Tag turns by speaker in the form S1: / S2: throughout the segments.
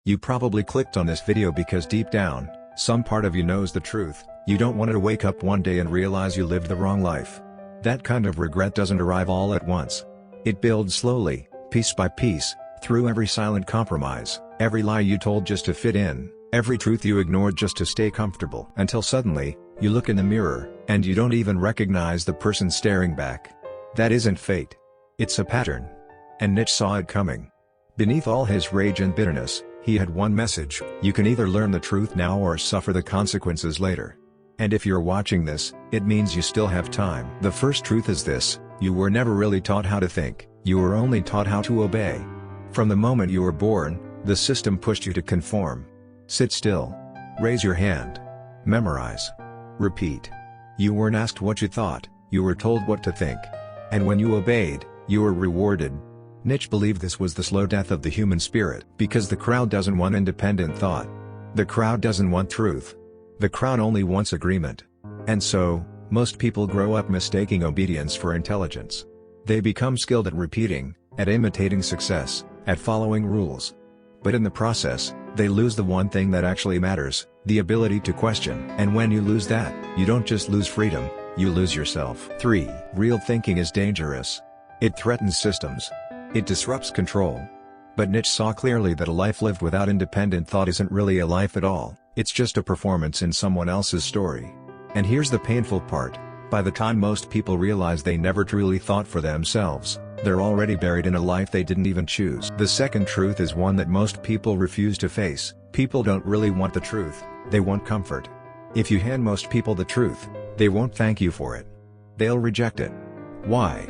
S1: You probably clicked on this video because deep down, some part of you knows the truth. You don't want to wake up one day and realize you lived the wrong life. That kind of regret doesn't arrive all at once. It builds slowly, piece by piece, through every silent compromise, every lie you told just to fit in, every truth you ignored just to stay comfortable. Until suddenly, you look in the mirror, and you don't even recognize the person staring back. That isn't fate. It's a pattern. And Nietzsche saw it coming. Beneath all his rage and bitterness, he had one message: you can either learn the truth now or suffer the consequences later. And if you're watching this, it means you still have time. The first truth is this: you were never really taught how to think, you were only taught how to obey. From the moment you were born, the system pushed you to conform. Sit still. Raise your hand. Memorize. Repeat. You weren't asked what you thought, you were told what to think. And when you obeyed, you were rewarded. Nietzsche believed this was the slow death of the human spirit. Because the crowd doesn't want independent thought. The crowd doesn't want truth. The crowd only wants agreement. And so, most people grow up mistaking obedience for intelligence. They become skilled at repeating, at imitating success, at following rules. But in the process, they lose the one thing that actually matters: the ability to question. And when you lose that, you don't just lose freedom, you lose yourself. 3. Real thinking is dangerous. It threatens systems. It disrupts control. But Nietzsche saw clearly that a life lived without independent thought isn't really a life at all, it's just a performance in someone else's story. And here's the painful part: by the time most people realize they never truly thought for themselves, they're already buried in a life they didn't even choose. The second truth is one that most people refuse to face: people don't really want the truth, they want comfort. If you hand most people the truth, they won't thank you for it. They'll reject it. Why?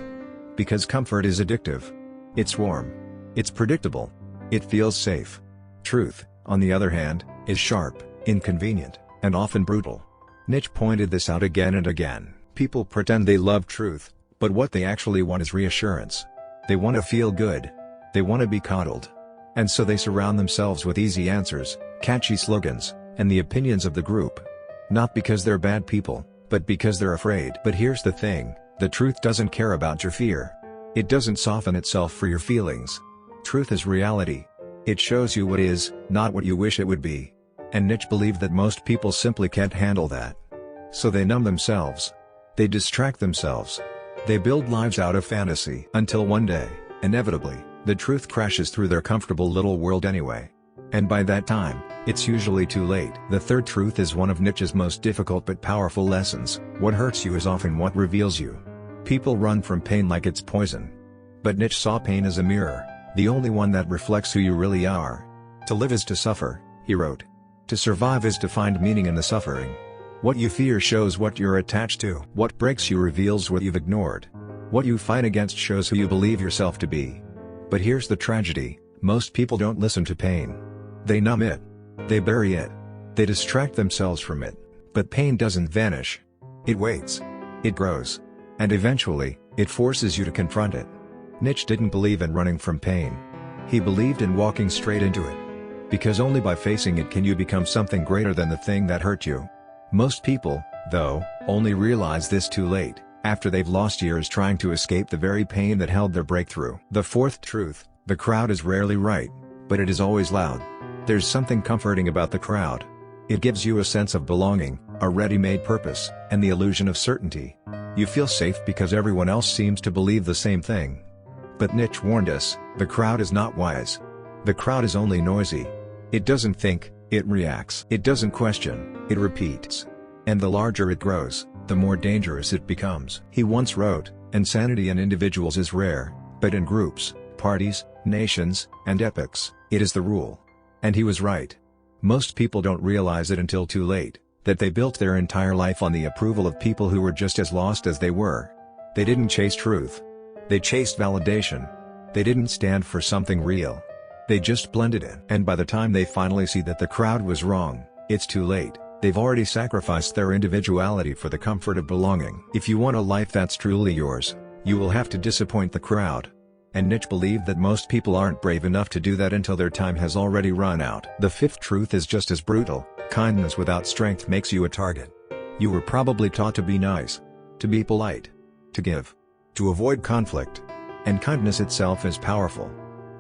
S1: Because comfort is addictive. It's warm. It's predictable. It feels safe. Truth, on the other hand, is sharp, inconvenient, and often brutal. Nietzsche pointed this out again and again. People pretend they love truth, but what they actually want is reassurance. They want to feel good. They want to be coddled. And so they surround themselves with easy answers, catchy slogans, and the opinions of the group. Not because they're bad people, but because they're afraid. But here's the thing: the truth doesn't care about your fear. It doesn't soften itself for your feelings. Truth is reality. It shows you what is, not what you wish it would be. And Nietzsche believed that most people simply can't handle that. So they numb themselves. They distract themselves. They build lives out of fantasy. Until one day, inevitably, the truth crashes through their comfortable little world anyway. And by that time, it's usually too late. The third truth is one of Nietzsche's most difficult but powerful lessons: what hurts you is often what reveals you. People run from pain like it's poison. But Nietzsche saw pain as a mirror, the only one that reflects who you really are. To live is to suffer, he wrote. To survive is to find meaning in the suffering. What you fear shows what you're attached to. What breaks you reveals what you've ignored. What you fight against shows who you believe yourself to be. But here's the tragedy: most people don't listen to pain. They numb it. They bury it. They distract themselves from it. But pain doesn't vanish. It waits. It grows. And eventually, it forces you to confront it. Nietzsche didn't believe in running from pain. He believed in walking straight into it. Because only by facing it can you become something greater than the thing that hurt you. Most people, though, only realize this too late, after they've lost years trying to escape the very pain that held their breakthrough. The fourth truth: the crowd is rarely right, but it is always loud. There's something comforting about the crowd. It gives you a sense of belonging, a ready-made purpose, and the illusion of certainty. You feel safe because everyone else seems to believe the same thing. But Nietzsche warned us: the crowd is not wise. The crowd is only noisy. It doesn't think, it reacts. It doesn't question, it repeats. And the larger it grows, the more dangerous it becomes. He once wrote, "Insanity in individuals is rare, but in groups, parties, nations, and epochs, it is the rule." And he was right. Most people don't realize it until too late, that they built their entire life on the approval of people who were just as lost as they were. They didn't chase truth. They chased validation. They didn't stand for something real. They just blended in. And by the time they finally see that the crowd was wrong, it's too late. They've already sacrificed their individuality for the comfort of belonging. If you want a life that's truly yours, you will have to disappoint the crowd. And Nietzsche believed that most people aren't brave enough to do that until their time has already run out. The fifth truth is just as brutal: kindness without strength makes you a target. You were probably taught to be nice, to be polite, to give, to avoid conflict. And kindness itself is powerful.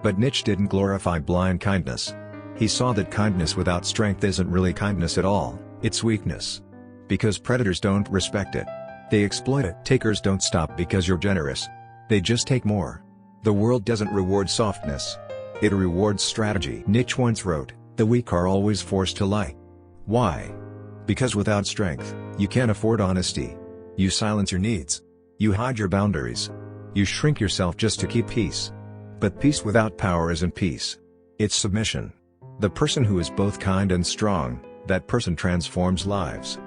S1: But Nietzsche didn't glorify blind kindness. He saw that kindness without strength isn't really kindness at all, it's weakness. Because predators don't respect it. They exploit it. Takers don't stop because you're generous. They just take more. The world doesn't reward softness. It rewards strategy. Nietzsche once wrote, "The weak are always forced to lie." Why? Because without strength, you can't afford honesty. You silence your needs. You hide your boundaries. You shrink yourself just to keep peace. But peace without power isn't peace. It's submission. The person who is both kind and strong, that person transforms lives.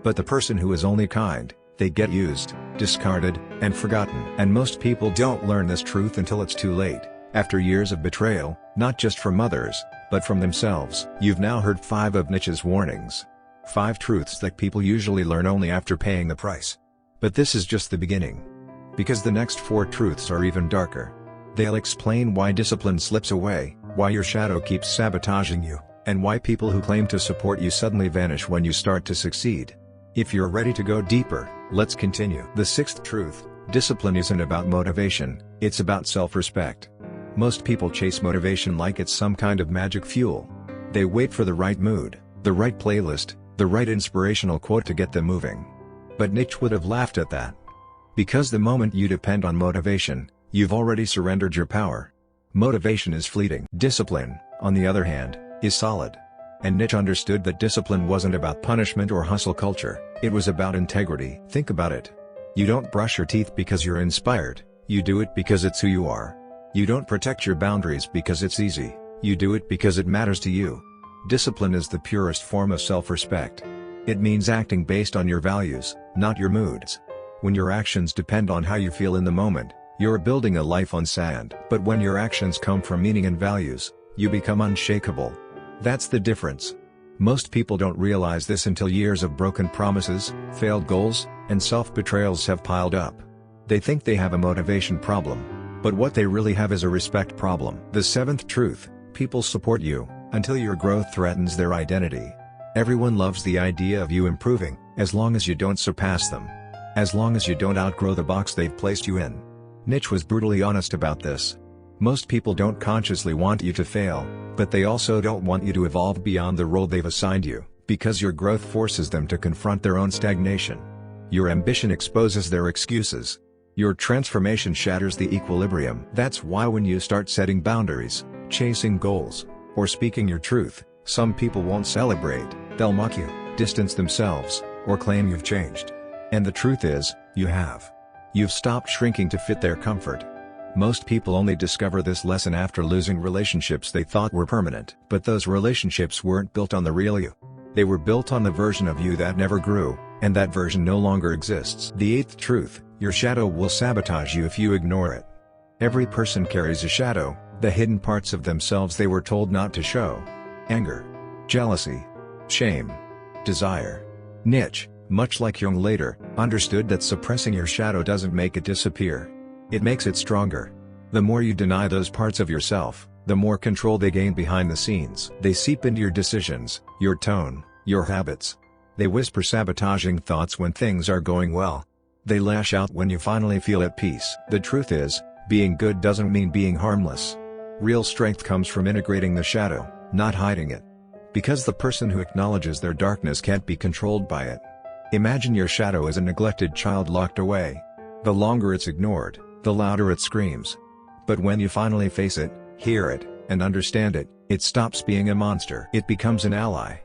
S1: But the person who is only kind, they get used, discarded, and forgotten. And most people don't learn this truth until it's too late, after years of betrayal, not just from others, but from themselves. You've now heard 5 of Nietzsche's warnings. 5 truths that people usually learn only after paying the price. But this is just the beginning. Because the next 4 truths are even darker. They'll explain why discipline slips away, why your shadow keeps sabotaging you, and why people who claim to support you suddenly vanish when you start to succeed. If you're ready to go deeper, let's continue. The 6th truth: discipline isn't about motivation, it's about self-respect. Most people chase motivation like it's some kind of magic fuel. They wait for the right mood, the right playlist, the right inspirational quote to get them moving. But Nietzsche would have laughed at that. Because the moment you depend on motivation, you've already surrendered your power. Motivation is fleeting. Discipline, on the other hand, is solid. And Nietzsche understood that discipline wasn't about punishment or hustle culture, it was about integrity. Think about it. You don't brush your teeth because you're inspired, you do it because it's who you are. You don't protect your boundaries because it's easy, you do it because it matters to you. Discipline is the purest form of self-respect. It means acting based on your values, not your moods. When your actions depend on how you feel in the moment, you're building a life on sand. But when your actions come from meaning and values, you become unshakable. That's the difference. Most people don't realize this until years of broken promises, failed goals, and self-betrayals have piled up. They think they have a motivation problem, but what they really have is a respect problem. The 7th truth: people support you until your growth threatens their identity. Everyone loves the idea of you improving, as long as you don't surpass them. As long as you don't outgrow the box they've placed you in. Nietzsche was brutally honest about this. Most people don't consciously want you to fail, but they also don't want you to evolve beyond the role they've assigned you, because your growth forces them to confront their own stagnation. Your ambition exposes their excuses. Your transformation shatters the equilibrium. That's why when you start setting boundaries, chasing goals, or speaking your truth, some people won't celebrate, they'll mock you, distance themselves, or claim you've changed. And the truth is, you have. You've stopped shrinking to fit their comfort. Most people only discover this lesson after losing relationships they thought were permanent. But those relationships weren't built on the real you. They were built on the version of you that never grew, and that version no longer exists. The 8th truth: your shadow will sabotage you if you ignore it. Every person carries a shadow, the hidden parts of themselves they were told not to show. Anger, jealousy, shame, desire. Nietzsche, much like Jung later, understood that suppressing your shadow doesn't make it disappear. It makes it stronger. The more you deny those parts of yourself, the more control they gain behind the scenes. They seep into your decisions, your tone, your habits. They whisper sabotaging thoughts when things are going well. They lash out when you finally feel at peace. The truth is, being good doesn't mean being harmless. Real strength comes from integrating the shadow, not hiding it. Because the person who acknowledges their darkness can't be controlled by it. Imagine your shadow as a neglected child locked away. The longer it's ignored, the louder it screams. But when you finally face it, hear it, and understand it, it stops being a monster. It becomes an ally.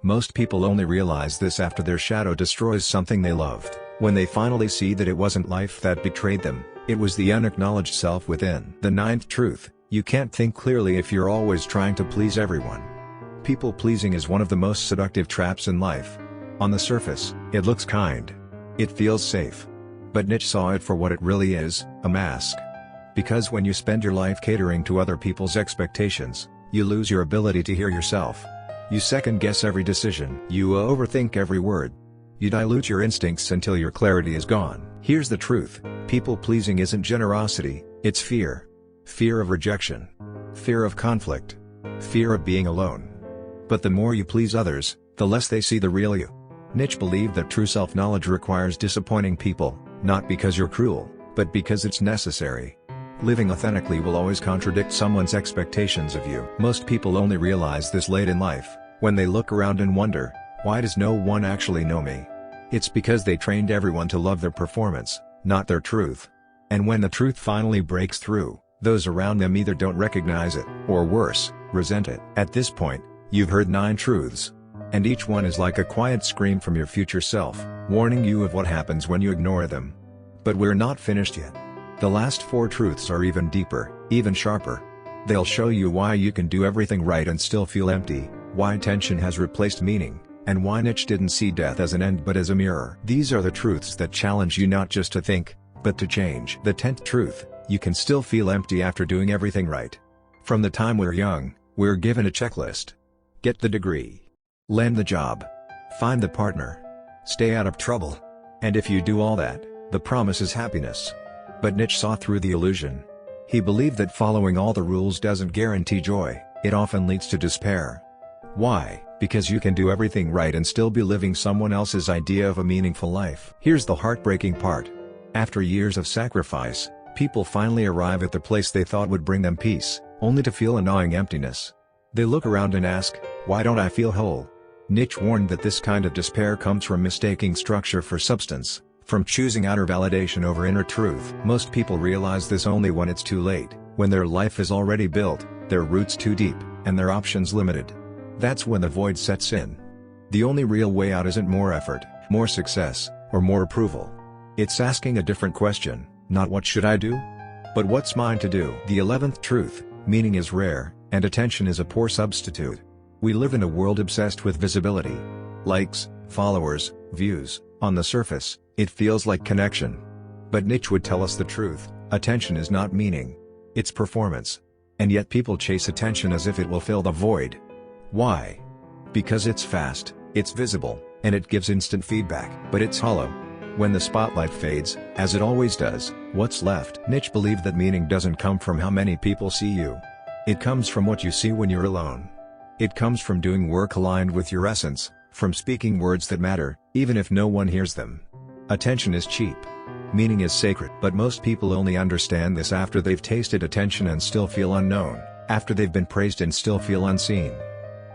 S1: Most people only realize this after their shadow destroys something they loved. When they finally see that it wasn't life that betrayed them, it was the unacknowledged self within. The 9th truth: you can't think clearly if you're always trying to please everyone. People pleasing is one of the most seductive traps in life. On the surface, it looks kind. It feels safe. But Nietzsche saw it for what it really is, a mask. Because when you spend your life catering to other people's expectations, you lose your ability to hear yourself. You second-guess every decision. You overthink every word. You dilute your instincts until your clarity is gone. Here's the truth: people-pleasing isn't generosity, it's fear. Fear of rejection. Fear of conflict. Fear of being alone. But the more you please others, the less they see the real you. Nietzsche believed that true self-knowledge requires disappointing people, not because you're cruel, but because it's necessary. Living authentically will always contradict someone's expectations of you. Most people only realize this late in life, when they look around and wonder, why does no one actually know me? It's because they trained everyone to love their performance, not their truth. And when the truth finally breaks through, those around them either don't recognize it, or worse, resent it. At this point, you've heard 9 truths. And each one is like a quiet scream from your future self, warning you of what happens when you ignore them. But we're not finished yet. The last 4 truths are even deeper, even sharper. They'll show you why you can do everything right and still feel empty, why tension has replaced meaning, and why Nietzsche didn't see death as an end but as a mirror. These are the truths that challenge you not just to think, but to change. The 10th truth: you can still feel empty after doing everything right. From the time we're young, we're given a checklist. Get the degree. Land the job. Find the partner. Stay out of trouble. And if you do all that, the promise is happiness. But Nietzsche saw through the illusion. He believed that following all the rules doesn't guarantee joy, it often leads to despair. Why? Because you can do everything right and still be living someone else's idea of a meaningful life. Here's the heartbreaking part. After years of sacrifice, people finally arrive at the place they thought would bring them peace, only to feel a gnawing emptiness. They look around and ask, why don't I feel whole? Nietzsche warned that this kind of despair comes from mistaking structure for substance, from choosing outer validation over inner truth. Most people realize this only when it's too late, when their life is already built, their roots too deep, and their options limited. That's when the void sets in. The only real way out isn't more effort, more success, or more approval. It's asking a different question, not what should I do? But what's mine to do? The 11th truth: meaning is rare, and attention is a poor substitute. We live in a world obsessed with visibility. Likes, followers, views. On the surface, it feels like connection. But Nietzsche would tell us the truth: attention is not meaning. It's performance. And yet people chase attention as if it will fill the void. Why? Because it's fast, it's visible, and it gives instant feedback. But it's hollow. When the spotlight fades, as it always does, what's left? Nietzsche believed that meaning doesn't come from how many people see you. It comes from what you see when you're alone. It comes from doing work aligned with your essence, from speaking words that matter, even if no one hears them. Attention is cheap. Meaning is sacred. But most people only understand this after they've tasted attention and still feel unknown, after they've been praised and still feel unseen.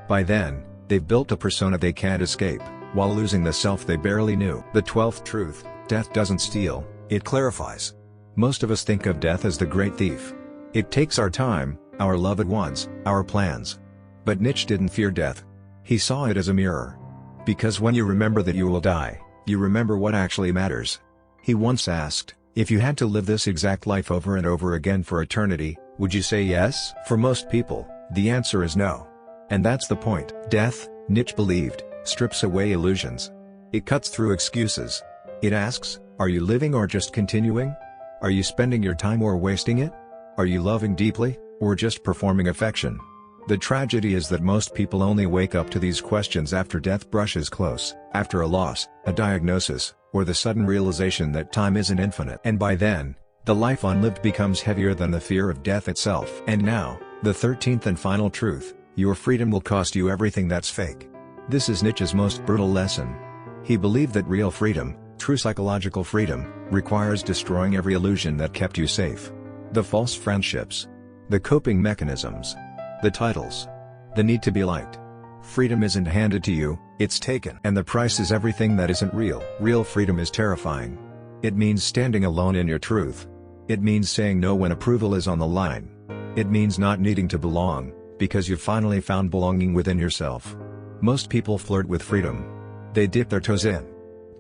S1: By then, they've built a persona they can't escape, while losing the self they barely knew. The 12th truth: death doesn't steal, it clarifies. Most of us think of death as the great thief. It takes our time, our loved ones, our plans. But Nietzsche didn't fear death. He saw it as a mirror. Because when you remember that you will die, you remember what actually matters. He once asked, if you had to live this exact life over and over again for eternity, would you say yes? For most people, the answer is no. And that's the point. Death, Nietzsche believed, strips away illusions. It cuts through excuses. It asks, are you living or just continuing? Are you spending your time or wasting it? Are you loving deeply, or just performing affection? The tragedy is that most people only wake up to these questions after death brushes close, after a loss, a diagnosis, or the sudden realization that time isn't infinite. And by then, the life unlived becomes heavier than the fear of death itself. And now, the 13th and final truth: your freedom will cost you everything that's fake. This is Nietzsche's most brutal lesson. He believed that real freedom, true psychological freedom, requires destroying every illusion that kept you safe. The false friendships. The coping mechanisms. The titles. The need to be liked. Freedom isn't handed to you, it's taken. And the price is everything that isn't real. Real freedom is terrifying. It means standing alone in your truth. It means saying no when approval is on the line. It means not needing to belong, because you've finally found belonging within yourself. Most people flirt with freedom. They dip their toes in.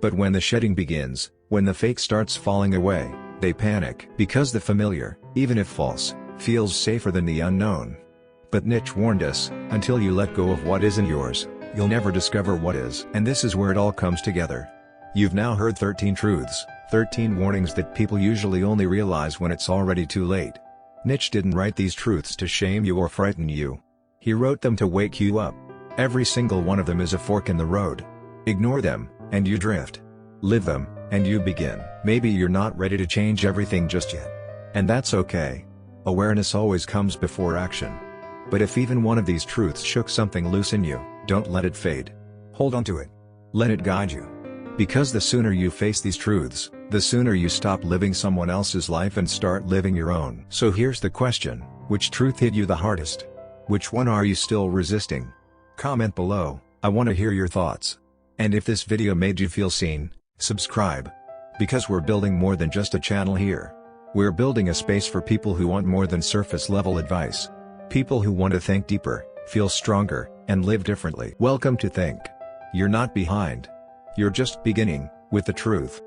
S1: But when the shedding begins, when the fake starts falling away, they panic. Because the familiar, even if false, feels safer than the unknown. But Nietzsche warned us, until you let go of what isn't yours, you'll never discover what is. And this is where it all comes together. You've now heard 13 truths, 13 warnings that people usually only realize when it's already too late. Nietzsche didn't write these truths to shame you or frighten you. He wrote them to wake you up. Every single one of them is a fork in the road. Ignore them, and you drift. Live them, and you begin. Maybe you're not ready to change everything just yet. And that's okay. Awareness always comes before action. But if even one of these truths shook something loose in you, don't let it fade. Hold on to it. Let it guide you. Because the sooner you face these truths, the sooner you stop living someone else's life and start living your own. So here's the question, which truth hit you the hardest? Which one are you still resisting? Comment below, I want to hear your thoughts. And if this video made you feel seen, subscribe. Because we're building more than just a channel here. We're building a space for people who want more than surface level advice. People who want to think deeper, feel stronger, and live differently. Welcome to Think. You're not behind. You're just beginning with the truth.